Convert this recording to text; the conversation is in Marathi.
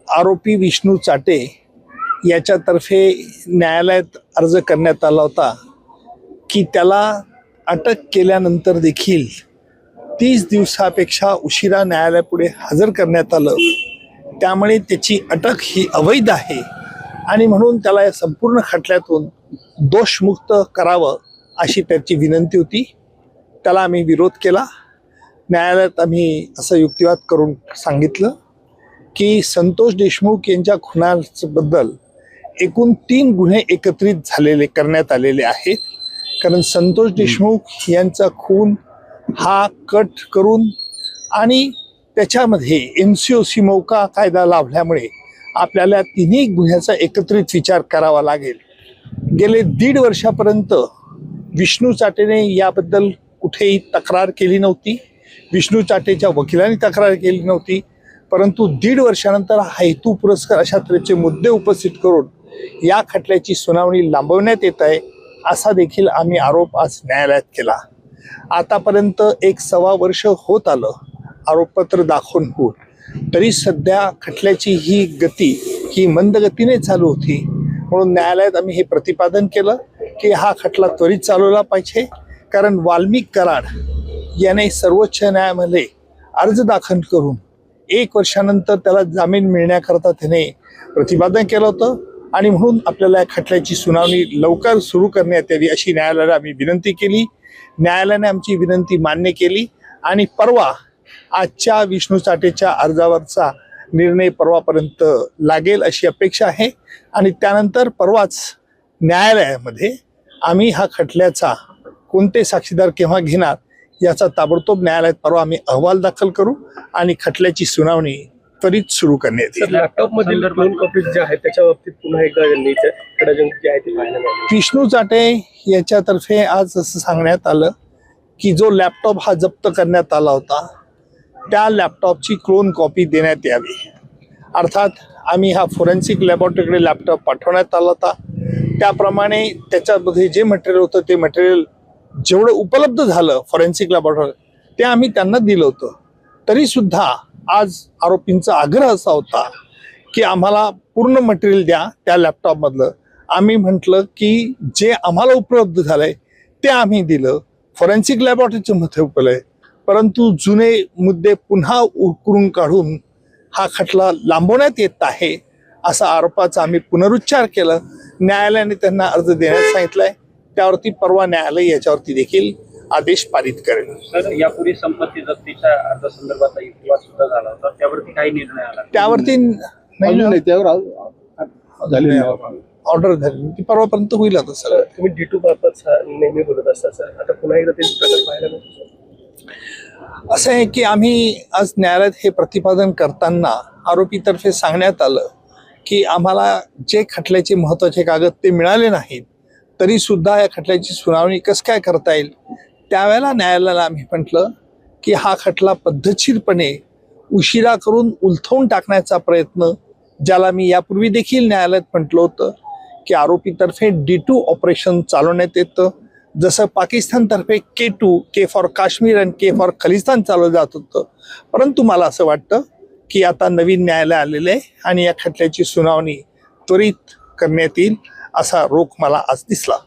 आरोपी विष्णू चाटे याच्यातर्फे न्यायालयात अर्ज करण्यात आला होता की त्याला अटक केल्यानंतर देखील 30 दिवसापेक्षा उशिरा न्यायालयापुढे हजर करण्यात आलं, त्यामुळे त्याची अटक ही अवैध आहे आणि म्हणून त्याला या संपूर्ण खटल्यातून दोषमुक्त करावं अशी त्याची विनंती होती. त्याला आम्ही विरोध केला. न्यायालयात आम्ही असं युक्तिवाद करून सांगितलं की संतोष देशमुख यांच्या खुनाबद्दल एकूण 3 गुन्हे एकत्रित करण्यात आलेले आहेत. कारण संतोष देशमुख यांचा खून हा कट करून आणि त्याच्यामध्ये MCOC मौका कायदा लावल्यामुळे आपल्याला तिन्ही गुन्ह्याचा एकत्रित विचार करावा लागेल. गेले 1.5 वर्षापर्यंत विष्णू चाटेने याबद्दल कुठेही तक्रार केली नव्हती. विष्णू चाटेच्या वकिलांनी तक्रार केली नव्हती. परंतु 1.5 वर्षानंतर हेतू पुरस्कार अशा तऱ्हेचे मुद्दे उपस्थित करून या खटल्याची सुनावणी लांबवण्यात येत आहे असा देखील आम्ही आरोप आज न्यायालयात केला. आतापर्यंत 1.25 वर्ष होत आलं आरोपपत्र दाखवून होऊन, तरी सध्या खटल्याची ही गती ही मंद गतीने चालू होती. म्हणून न्यायालयात आम्ही हे प्रतिपादन केलं की हा खटला त्वरित चालवला पाहिजे. कारण वाल्मिक कराड याने सर्वोच्च न्यायालयामध्ये अर्ज दाखल करून 1 वर्षानंतर त्याला जामीन मिळण्याकरता त्याने प्रतिपादन केलं होतं आणि म्हणून आपल्याला या खटल्याची सुनावणी लवकर सुरू करण्यात यावी अशी न्यायालयाला आम्ही विनंती केली. न्यायालयाने आमची विनंती मान्य केली आणि परवा आजच्या विष्णू चाटेच्या अर्जावरचा निर्णय परवापर्यंत लागेल अशी अपेक्षा आहे. आणि त्यानंतर परवाच न्यायालयामध्ये आम्ही हा खटल्याचा कोणते साक्षीदार केव्हा घेणार याचा ताबडतोब न्यायालयात परवा आम्ही अहवाल दाखल करू आणि खटल्याची सुनावणी त्वरित सुरू करण्यात येईल. लॅपटॉपमधील क्लोन कॉपीज ज्या आहेत त्याच्या बाबतीत पुन्हा एकदा जे आहे ते पाहायला मिळालं. विष्णू चाटे याच्यातर्फे आज असं सांगण्यात आलं की जो लॅपटॉप हा जप्त करण्यात आला होता त्या लॅपटॉपची क्लोन कॉपी देण्यात यावी. अर्थात आम्ही हा फोरेन्सिक लॅबोरेटरीकडे लॅपटॉप पाठवण्यात आला होता. त्याप्रमाणे त्याच्यामध्ये जे मटेरियल होतं ते मटेरियल जेवढं उपलब्ध झालं फॉरेन्सिक लॅबोरेटरी ते आम्ही त्यांना दिलं होतं. तरीसुद्धा आज आरोपींचा आग्रह असा होता की आम्हाला पूर्ण मटेरियल द्या त्या लॅपटॉपमधलं. आम्ही म्हटलं की जे आम्हाला उपलब्ध झालं आहे ते आम्ही दिलं, फॉरेन्सिक लॅबोरेटरीचं मध्ये उपलब्ध आहे. परंतु जुने मुद्दे पुन्हा उकरून काढून हा खटला लांबवण्यात येत आहे असा आरोपाचा आम्ही पुनरुच्चार केला. न्यायालयाने त्यांना अर्ज देण्यास सांगितलाय. त्यावरती परवा न्यायालय याच्यावरती देखील आदेश पारित करेल. सर, यापूर्वी संपत्ती जप्तीच्या अर्जासंदर्भात युक्तिवाद सुद्धा झाला होता, त्यावरती काही निर्णय आला? त्यावरती नाही, त्यावर झाली ऑर्डर झाली ती परवापर्यंत होईल. आता सर तुम्ही D2 बाबत नेहमी बोलत असता सर, आता पुन्हा एकदा ते प्रकार पाहायला मिळतो. असं आहे की आम्ही आज न्यायालयात हे प्रतिपादन करताना आरोपीतर्फे सांगण्यात आलं की आम्हाला जे खटल्याचे महत्त्वाचे कागद ते मिळाले नाहीत, तरी सुद्धा या खटल्याची सुनावणी कसं काय करता येईल. त्यावेळेला न्यायालयाला आम्ही म्हटलं की हा खटला पद्धतशीरपणे उशिरा करून उलथवून टाकण्याचा प्रयत्न, ज्याला मी यापूर्वी देखील न्यायालयात म्हटलं होतं की आरोपीतर्फे D2 ऑपरेशन चालवण्यात येतं. जसं पाकिस्तानतर्फे K2 के फॉर काश्मीर आणि K फॉर खलिस्तान चालवलं जात होतं. परंतु मला असं वाटतं की आता नवीन न्यायालय आलेलं आहे आणि या खटल्याची सुनावणी त्वरित करण्यात येईल असा रोख मला आज दिसला.